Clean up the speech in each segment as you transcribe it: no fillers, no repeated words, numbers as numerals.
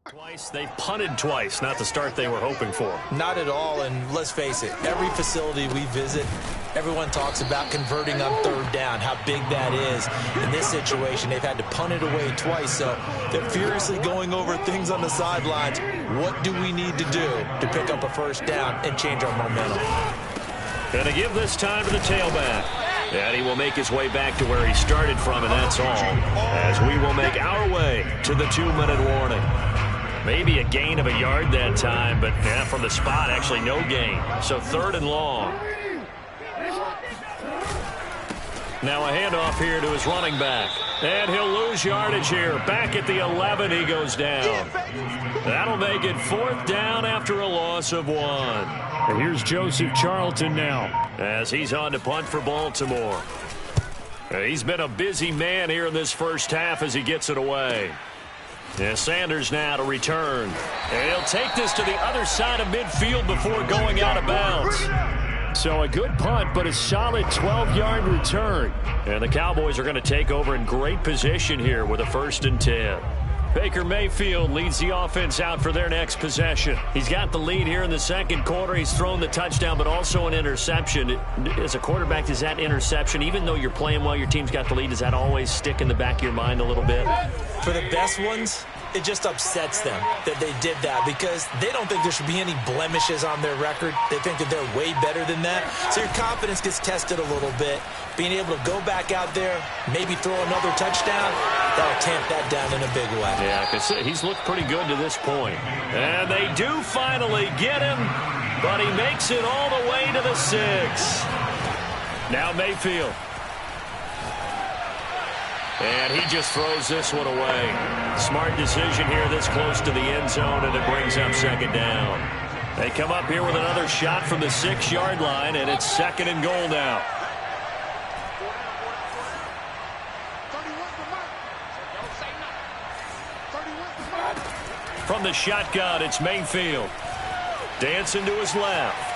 Twice, they've punted twice, not the start they were hoping for. Not at all, and let's face it, every facility we visit, everyone talks about converting on third down, how big that is. In this situation, they've had to punt it away twice, so they're furiously going over things on the sidelines. What do we need to do to pick up a first down and change our momentum? Going to give this time to the tailback. And he will make his way back to where he started from, and that's all. As we will make our way to the 2-minute warning. Maybe a gain of a yard that time, but from the spot, actually no gain. So 3rd and long. Now a handoff here to his running back. And he'll lose yardage here. Back at the 11, he goes down. That'll make it 4th down after a loss of 1. And here's Joseph Charlton now, as he's on to punt for Baltimore. He's been a busy man here in this first half as he gets it away. And Sanders now to return. And he'll take this to the other side of midfield before going out of bounds. So a good punt, but a solid 12-yard return. And the Cowboys are going to take over in great position here with a 1st and 10. Baker Mayfield leads the offense out for their next possession. He's got the lead here in the second quarter. He's thrown the touchdown, but also an interception. As a quarterback, does that interception, even though you're playing well, your team's got the lead, does that always stick in the back of your mind a little bit? For the best ones, it just upsets them that they did that because they don't think there should be any blemishes on their record. They think that they're way better than that. So your confidence gets tested a little bit. Being able to go back out there, maybe throw another touchdown, that'll tamp that down in a big way. Yeah, because he's looked pretty good to this point. And they do finally get him, but he makes it all the way to the 6. Now Mayfield. And he just throws this one away. Smart decision here this close to the end zone, and it brings up 2nd down. They come up here with another shot from the 6-yard line, and it's 2nd and goal now. From the shotgun, it's Mayfield. Dancing to his left.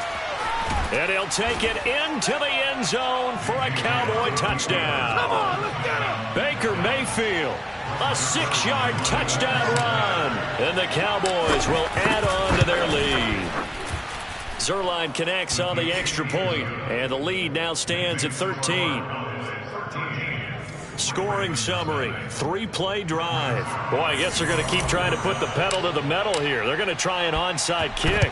And he'll take it into the end zone for a Cowboy touchdown. Come on, let's get him. Baker Mayfield, a 6-yard touchdown run. And the Cowboys will add on to their lead. Zuerlein connects on the extra point, and the lead now stands at 13. Scoring summary, 3-play drive. Boy, I guess they're going to keep trying to put the pedal to the metal here. They're going to try an onside kick.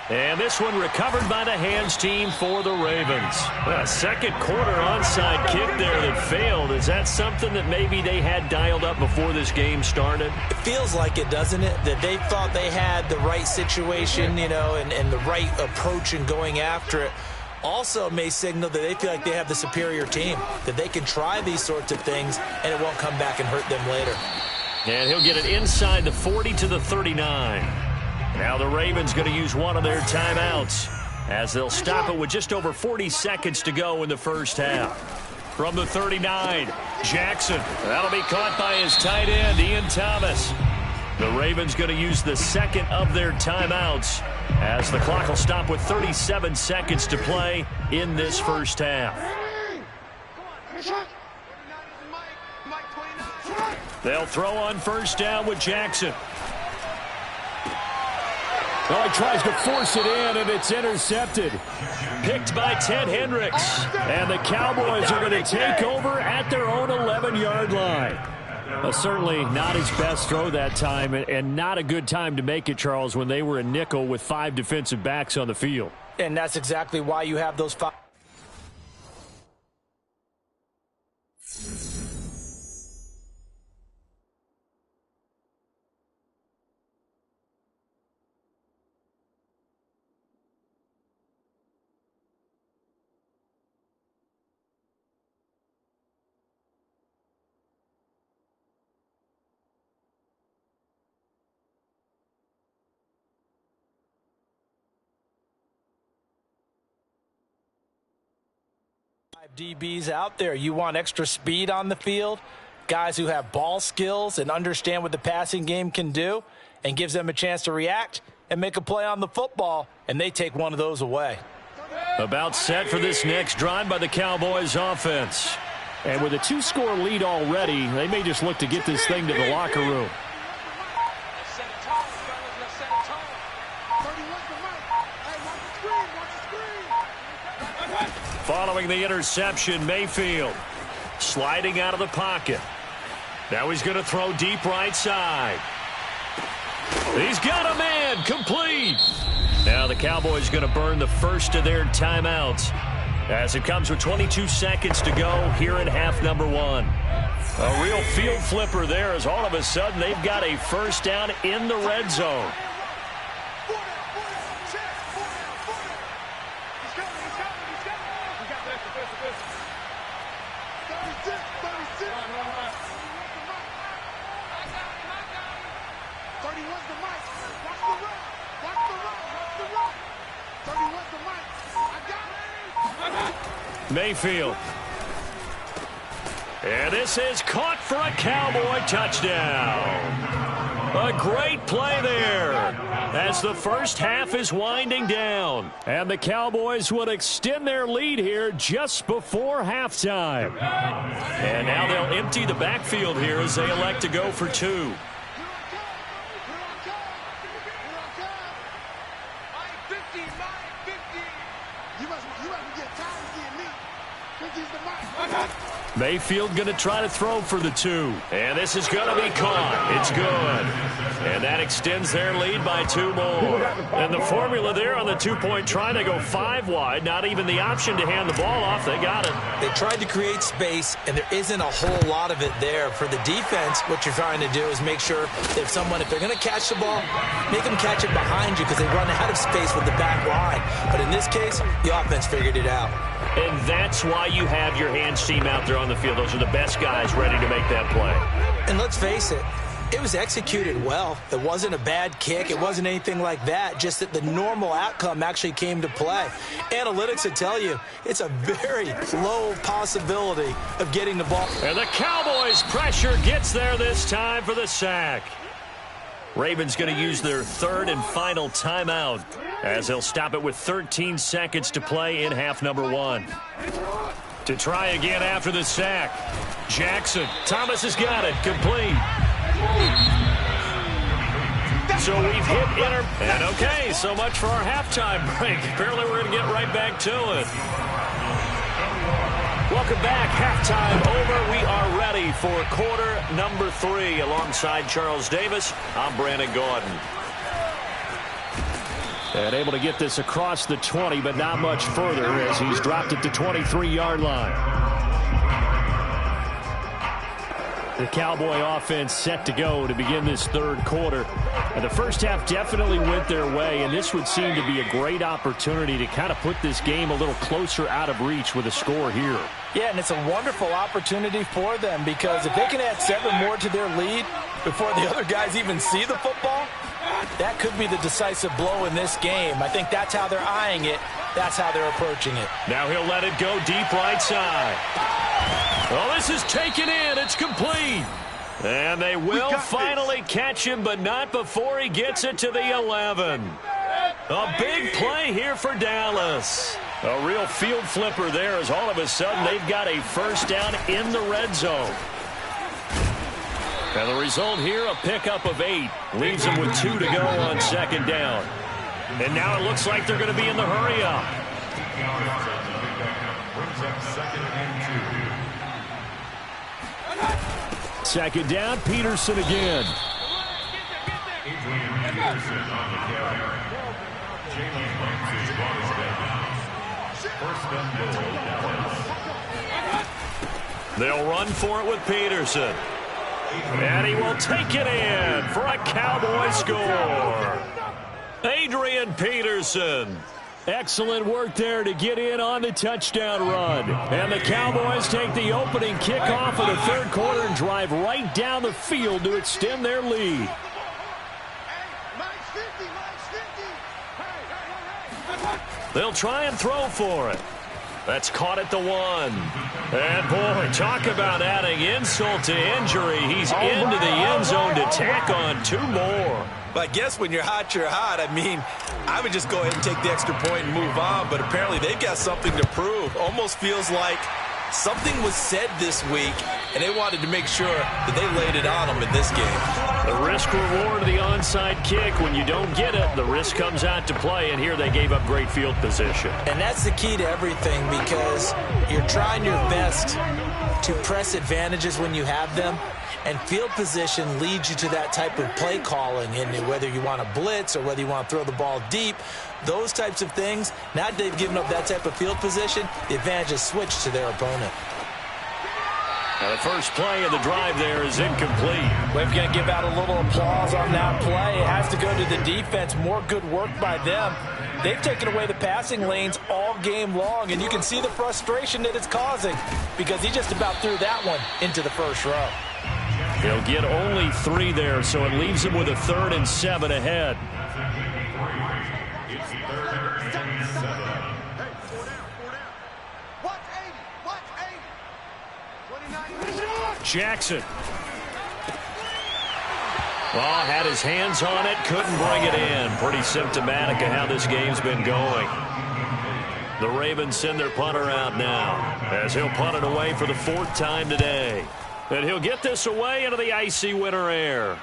And this one recovered by the hands team for the Ravens. A second quarter onside kick there that failed. Is that something that maybe they had dialed up before this game started? It feels like it, doesn't it? That they thought they had the right situation, you know, and the right approach in going after it. Also may signal that they feel like they have the superior team, that they can try these sorts of things and it won't come back and hurt them later. And he'll get it inside the 40 to the 39. Now the Ravens going to use one of their timeouts as they'll stop it with just over 40 seconds to go in the first half. From the 39, Jackson. That'll be caught by his tight end, Ian Thomas. The Ravens going to use the second of their timeouts as the clock will stop with 37 seconds to play in this first half. They'll throw on first down with Jackson. Well, he tries to force it in, and it's intercepted. Picked by Ted Hendricks. And the Cowboys are going to take over at their own 11-yard line. Certainly not his best throw that time, and not a good time to make it, Charles, when they were a nickel with 5 defensive backs on the field. And that's exactly why you have those 5. DBs out there. You want extra speed on the field, guys who have ball skills and understand what the passing game can do, and gives them a chance to react and make a play on the football, and they take one of those away. About set for this next drive by the Cowboys offense. And with a 2-score lead already, they may just look to get this thing to the locker room. Following the interception, Mayfield sliding out of the pocket. Now he's going to throw deep right side. He's got a man, complete. Now the Cowboys going to burn the first of their timeouts as it comes with 22 seconds to go here in half number one. A real field flipper there as all of a sudden they've got a first down in the red zone. Mayfield. And this is caught for a Cowboy touchdown. A great play there as the first half is winding down. And the Cowboys would extend their lead here just before halftime. And now they'll empty the backfield here as they elect to go for two. Mayfield going to try to throw for the two. And this is going to be caught. It's good. And that extends their lead by two more. And the formula there on the two-point try to go five wide. Not even the option to hand the ball off. They got it. They tried to create space, and there isn't a whole lot of it there. For the defense, what you're trying to do is make sure that if they're going to catch the ball, make them catch it behind you because they run out of space with the back line. But in this case, the offense figured it out. And that's why you have your hands team out there on the field. Those are the best guys ready to make that play. And let's face it, it was executed well. It wasn't a bad kick. It wasn't anything like that. Just that the normal outcome actually came to play. Analytics would tell you it's a very low possibility of getting the ball. And the Cowboys' pressure gets there this time for the sack. Ravens going to use their third and final timeout as they'll stop it with 13 seconds to play in half number one. To try again after the sack. Jackson. Thomas has got it. Complete. So we've hit And okay, so much for our halftime break. Apparently we're going to get right back to it. Welcome back. Halftime over. We are ready for quarter number 3. Alongside Charles Davis, I'm Brandon Gordon. And able to get this across the 20, but not much further as he's dropped it to 23-yard line. The Cowboy offense set to go to begin this third quarter. And the first half definitely went their way, and this would seem to be a great opportunity to kind of put this game a little closer out of reach with a score here. Yeah, and it's a wonderful opportunity for them because if they can add 7 more to their lead before the other guys even see the football, that could be the decisive blow in this game. I think that's how they're eyeing it. That's how they're approaching it. Now he'll let it go deep right side. Well, this is taken in. It's complete. And they will finally catch him, but not before he gets it to the 11. A big play here for Dallas. A real field flipper there as all of a sudden they've got a first down in the red zone. And the result here, a pickup of 8. Leaves them with 2 to go on second down. And now it looks like they're going to be in the hurry-up. Second down, Peterson again. They'll run for it with Peterson. And he will take it in for a Cowboy score. Adrian Peterson. Excellent work there to get in on the touchdown run. And the Cowboys take the opening kickoff of the third quarter and drive right down the field to extend their lead. They'll try and throw for it. That's caught at the 1. And, boy, talk about adding insult to injury. He's into the end zone to tack on 2 more. But I guess when you're hot, you're hot. I mean, I would just go ahead and take the extra point and move on. But apparently they've got something to prove. Almost feels like Something was said this week, and they wanted to make sure that they laid it on them in this game. The risk reward of the onside kick. When you don't get it, the risk comes out to play, and here they gave up great field position. And that's the key to everything, because you're trying your best to press advantages when you have them, and field position leads you to that type of play calling. And whether you want to blitz or whether you want to throw the ball deep, those types of things, now that they've given up that type of field position, the advantage is switched to their opponent. Now the first play of the drive there is incomplete. We're going to give out a little applause on that play. It has to go to the defense. More good work by them. They've taken away the passing lanes all game long, and you can see the frustration that it's causing because he just about threw that one into the first row. He'll get only 3 there, so it leaves him with a 3rd and 7 ahead. Jackson. Well, had his hands on it, couldn't bring it in. Pretty symptomatic of how this game's been going. The Ravens send their punter out now as he'll punt it away for the 4th time today. And he'll get this away into the icy winter air.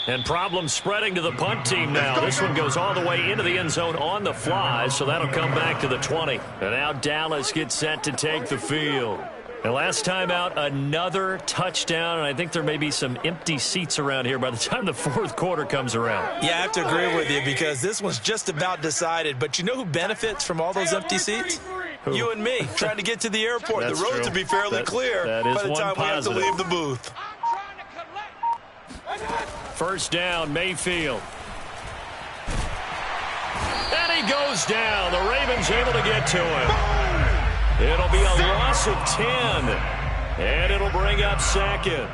And problems spreading to the punt team now. This one goes all the way into the end zone on the fly, so that'll come back to the 20. And now Dallas gets set to take the field. And last time out, another touchdown, and I think there may be some empty seats around here by the time the 4th quarter comes around. Yeah, I have to agree with you because this one's just about decided. But you know who benefits from all those empty seats? Who? You and me, trying to get to the airport. That's the roads true. will be fairly clear that is by the one time positive. we have to leave the booth. First down, Mayfield. And he goes down. The Ravens able to get to him. It'll be a loss of 10, and it'll bring up 2nd.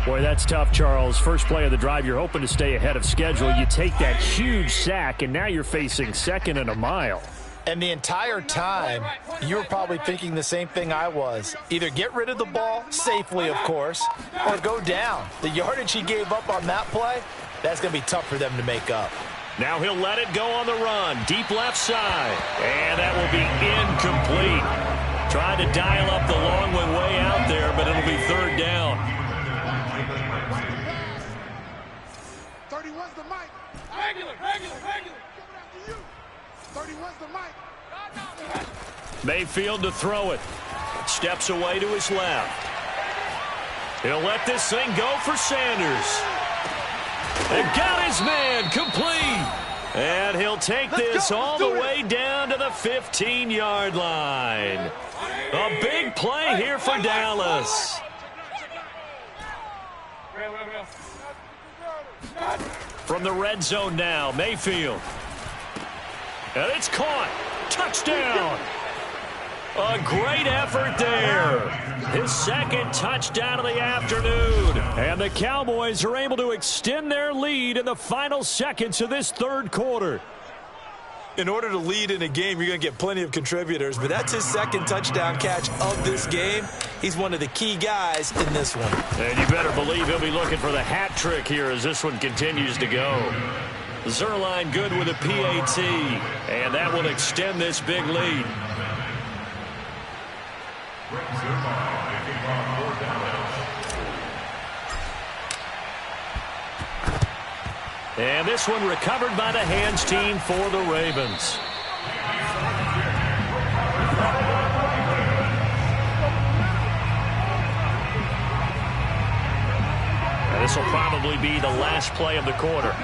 Boy, that's tough, Charles. First play of the drive, you're hoping to stay ahead of schedule. You take that huge sack, and now you're facing 2nd and a mile. And the entire time, you were probably thinking the same thing I was. Either get rid of the ball, safely, of course, or go down. The yardage he gave up on that play, that's going to be tough for them to make up. Now he'll let it go on the run. Deep left side. And that will be incomplete. Trying to dial up the long one way out there, but it'll be 3rd down. 31's the mic. Regular. 31's the mic. Mayfield to throw it. Steps away to his left. He'll let this thing go for Sanders. And got his man complete. And he'll take this all the way down to the 15-yard line. A big play here for Dallas. From the red zone now, Mayfield. And it's caught. Touchdown. A great effort there. His 2nd touchdown of the afternoon. And the Cowboys are able to extend their lead in the final seconds of this 3rd quarter. In order to lead in a game, you're going to get plenty of contributors, but that's his 2nd touchdown catch of this game. He's one of the key guys in this one. And you better believe he'll be looking for the hat trick here as this one continues to go. Zerline good with a PAT, and that will extend this big lead. And this one recovered by the hands team for the Ravens. And this will probably be the last play of the quarter.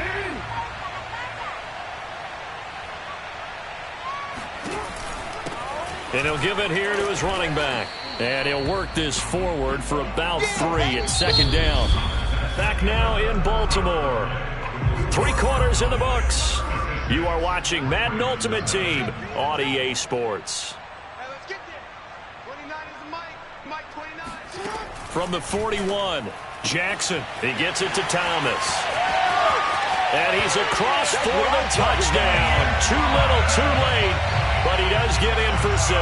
And he'll give it here to his running back. And he'll work this forward for about 3 at 2nd down. Back now in Baltimore. 3 quarters in the books. You are watching Madden Ultimate Team on EA Sports. Hey, let's get there. 29 is the mic. Mic 29. From the 41, Jackson. He gets it to Thomas. And he's across for the touchdown. Too little, too late. But he does get in for 6.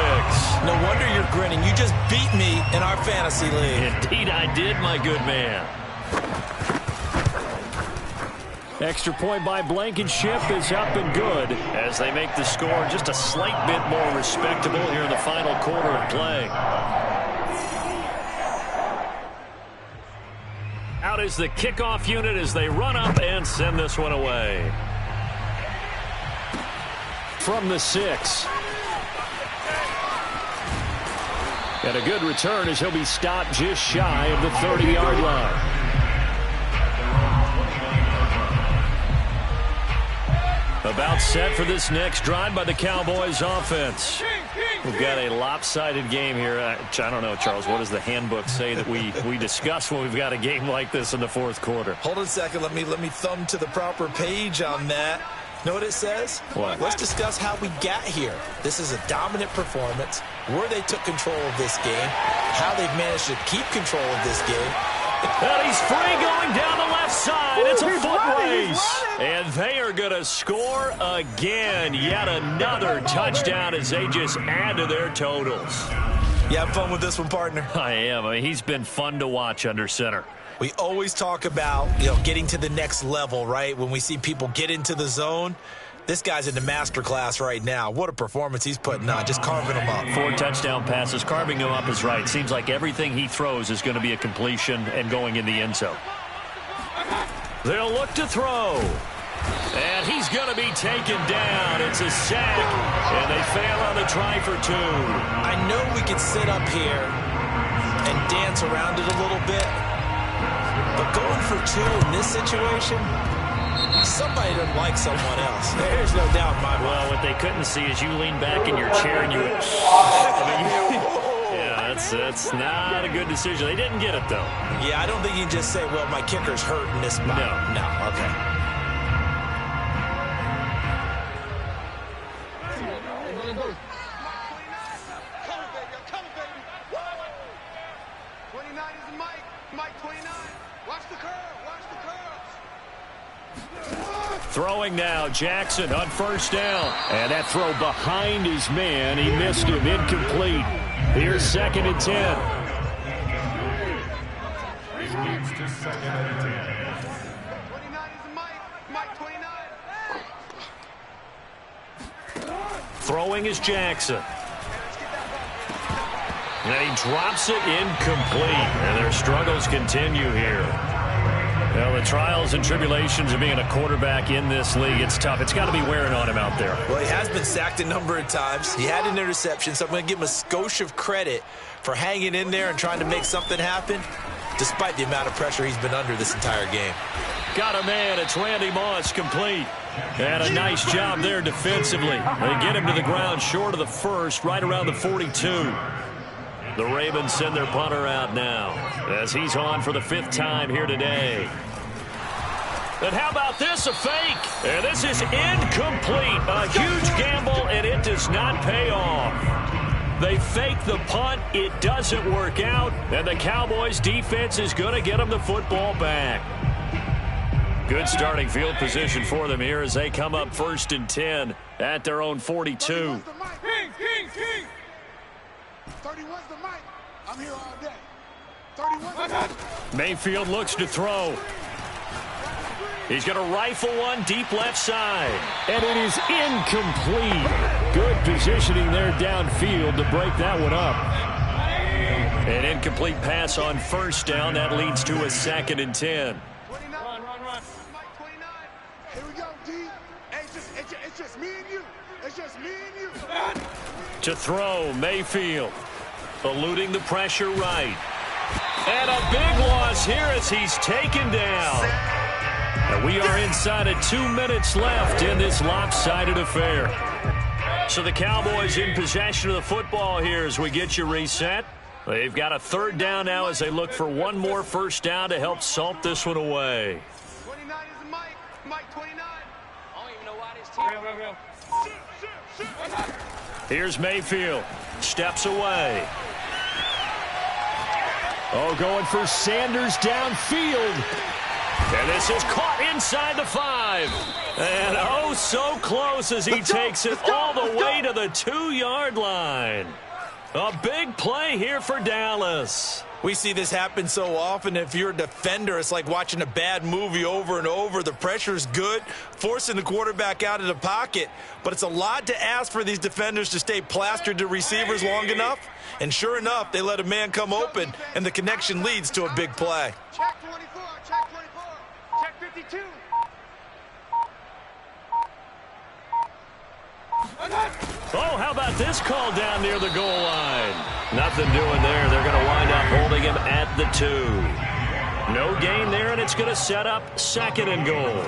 No wonder you're grinning. You just beat me in our fantasy league. Indeed I did, my good man. Extra point by Blankenship is up and good as they make the score just a slight bit more respectable here in the final quarter of play. Out is the kickoff unit as they run up and send this one away. From the 6. And a good return as he'll be stopped just shy of the 30-yard line. About set for this next drive by the Cowboys offense. We've got a lopsided game here. I don't know, Charles, what does the handbook say that we discuss when we've got a game like this in the fourth quarter? Hold on a second. Let me thumb to the proper page on that. Know what it says? What? Let's discuss how we got here. This is a dominant performance, where they took control of this game, how they've managed to keep control of this game. And he's free going down the left side. It's a foot race. And they are going to score again. Yet another touchdown as they just add to their totals. You have fun with this one, partner? I am. I mean, he's been fun to watch under center. We always talk about, getting to the next level, right? When we see people get into the zone, this guy's in the master class right now. What a performance he's putting on, just carving them up. 4 touchdown passes. Carving them up is right. Seems like everything he throws is going to be a completion and going in the end zone. They'll look to throw. And he's going to be taken down. It's a sack. And they fail on the try for 2. I know we could sit up here and dance around it a little bit. But going for 2 in this situation, somebody doesn't like someone else. There's no doubt in my mind. Well, what they couldn't see is you lean back in your chair and you went, yeah, that's not a good decision. They didn't get it, though. Yeah, I don't think you can just say, well, my kicker's hurt in this spot. No, okay. Throwing now, Jackson on first down. And that throw behind his man. He missed him. Incomplete. Here's 2nd and 10. Throwing is Jackson. And he drops it incomplete. And their struggles continue here. Well, the trials and tribulations of being a quarterback in this league, it's tough. It's got to be wearing on him out there. Well, he has been sacked a number of times. He had an interception, so I'm going to give him a skosh of credit for hanging in there and trying to make something happen, despite the amount of pressure he's been under this entire game. Got a man. It's Randy Moss, complete. And a nice job there defensively. They get him to the ground short of the first, right around the 42. The Ravens send their punter out now as he's on for the 5th time here today. And how about this, a fake? And this is incomplete. A huge gamble, and it does not pay off. They fake the punt. It doesn't work out. And the Cowboys defense is going to get them the football back. Good starting field position for them here as they come up 1st and 10 at their own 42. 31's the mic. I'm here all day. 31's the mic. Mayfield looks to throw. He's going to rifle one deep left side. And it is incomplete. Good positioning there downfield to break that one up. An incomplete pass on first down. That leads to a 2nd and 10. Run. Mike 29. Here we go, D. Hey, it's just me and you. It's just me and you. To throw, Mayfield. Eluding the pressure right. And a big loss here as he's taken down. And we are inside of 2 minutes left in this lopsided affair. So the Cowboys in possession of the football here as we get you reset. They've got a 3rd down now as they look for one more first down to help salt this one away. 29 is the mic. Mike 29. I don't even know why this team. Here's Mayfield. Steps away. Oh, going for Sanders downfield. And this is caught inside the 5. And oh, so close as he takes it all the way to the 2-yard line. A big play here for Dallas. We see this happen so often. If you're a defender, it's like watching a bad movie over and over. The pressure's good, forcing the quarterback out of the pocket. But it's a lot to ask for these defenders to stay plastered to receivers long enough. And sure enough, they let a man come open, and the connection leads to a big play. Check 24, check 24, check 52. Oh, how about this call down near the goal line? Nothing doing there. They're going to wind up holding him at the 2. No gain there, and it's going to set up 2nd and goal.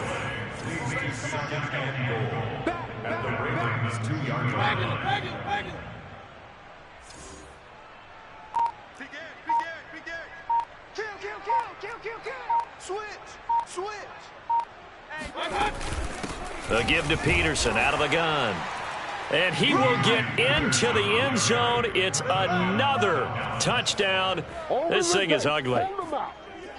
At the Ravens 2-yard line. Kill. Switch. The give to Peterson out of the gun. And he will get into the end zone. It's another touchdown. This thing is ugly.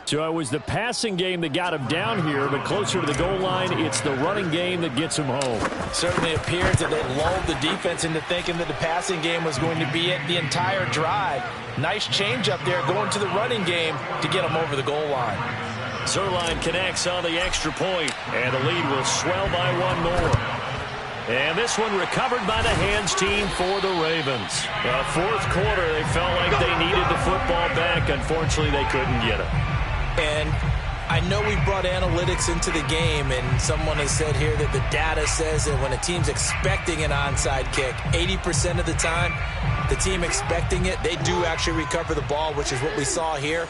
So it was the passing game that got him down here, but closer to the goal line, it's the running game that gets him home. Certainly appears that they lulled the defense into thinking that the passing game was going to be it the entire drive. Nice change up there going to the running game to get him over the goal line. Zerline connects on the extra point, and the lead will swell by 1 more. And this one recovered by the hands team for the Ravens. The 4th quarter, they felt like they needed the football back. Unfortunately, they couldn't get it. And I know we brought analytics into the game, and someone has said here that the data says that when a team's expecting an onside kick, 80% of the time, the team expecting it, they do actually recover the ball, which is what we saw here.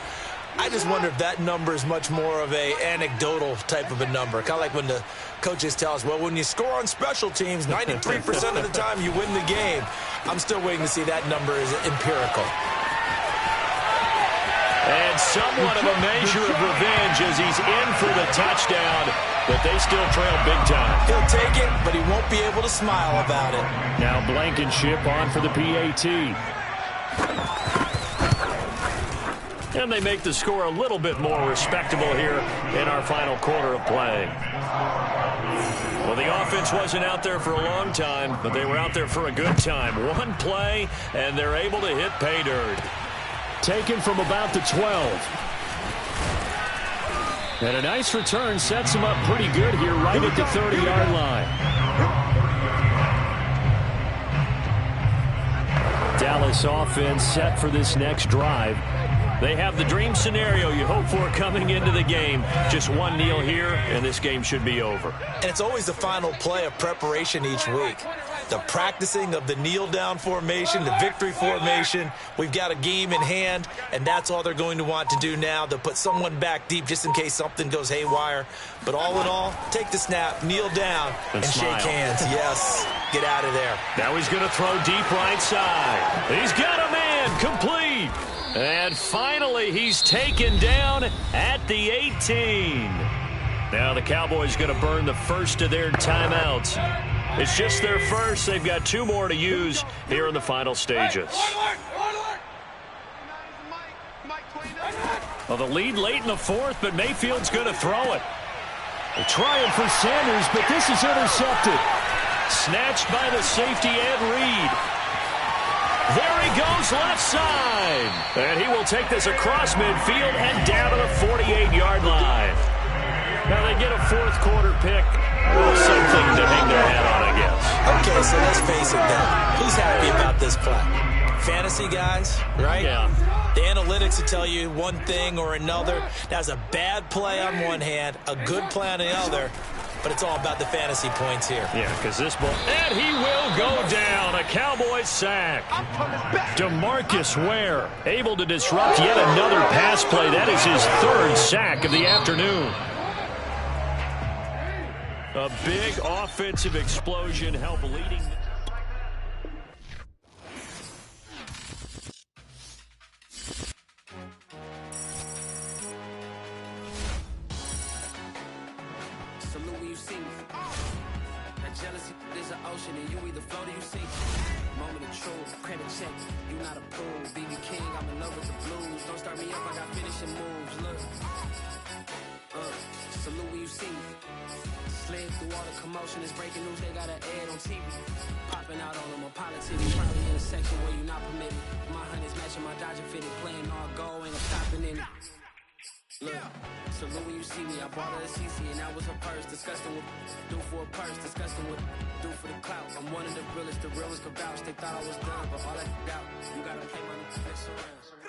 I just wonder if that number is much more of a anecdotal type of a number. Kind of like when the coaches tell us, well, when you score on special teams, 93% of the time you win the game. I'm still waiting to see that number is empirical. And somewhat of a measure of revenge as he's in for the touchdown, but they still trail big time. He'll take it, but he won't be able to smile about it. Now Blankenship on for the PAT. And they make the score a little bit more respectable here in our final quarter of play. Well, the offense wasn't out there for a long time, but they were out there for a good time. 1 play, and they're able to hit pay dirt. Taken from about the 12. And a nice return sets him up pretty good here right at the 30-yard line. Dallas offense set for this next drive. They have the dream scenario you hope for coming into the game. Just 1 kneel here, and this game should be over. And it's always the final play of preparation each week. The practicing of the kneel-down formation, the victory formation. We've got a game in hand, and that's all they're going to want to do now. They'll put someone back deep just in case something goes haywire. But all in all, take the snap, kneel down, and shake hands. Yes, get out of there. Now he's going to throw deep right side. He's got a man, complete. And finally, he's taken down at the 18. Now the Cowboys going to burn the first of their timeouts. It's just their first. They've got 2 more to use here in the final stages. Well, the lead late in the 4th, but Mayfield's going to throw it. A trying for Sanders, but this is intercepted. Snatched by the safety, Ed Reed. There he goes, left side. And he will take this across midfield and down to the 48-yard line. Now they get a 4th quarter pick. Something to hang their hat on, I guess. Okay, so let's face it then. Who's happy about this play? Fantasy guys, right? Yeah. The analytics will tell you one thing or another. That's a bad play on one hand, a good play on the other. But it's all about the fantasy points here. Yeah, because this ball... And he will go down. A Cowboys sack. DeMarcus Ware able to disrupt yet another pass play. That is his 3rd sack of the afternoon. A big offensive explosion helped leading... Jealousy is an ocean, and you either float or you sink. Moment of truth, credit check, you not approved. BB King, I'm in love with the blues. Don't start me up, I got finishing moves. Look, salute when you see me. Slid through all the commotion, it's breaking news, they got an ad on TV. Popping out on them, a politic, probably in a section where you not permitted. My honey's matching my Dodger fitted, playing all gold, ain't no stopping in it. Look, salute when you see me, I bought her a CC and that was her purse. Disgusting what do for a purse, disgusting what do for the clout. I'm one of the realest could vouch. They thought I was done, but all I got, you gotta play my next round.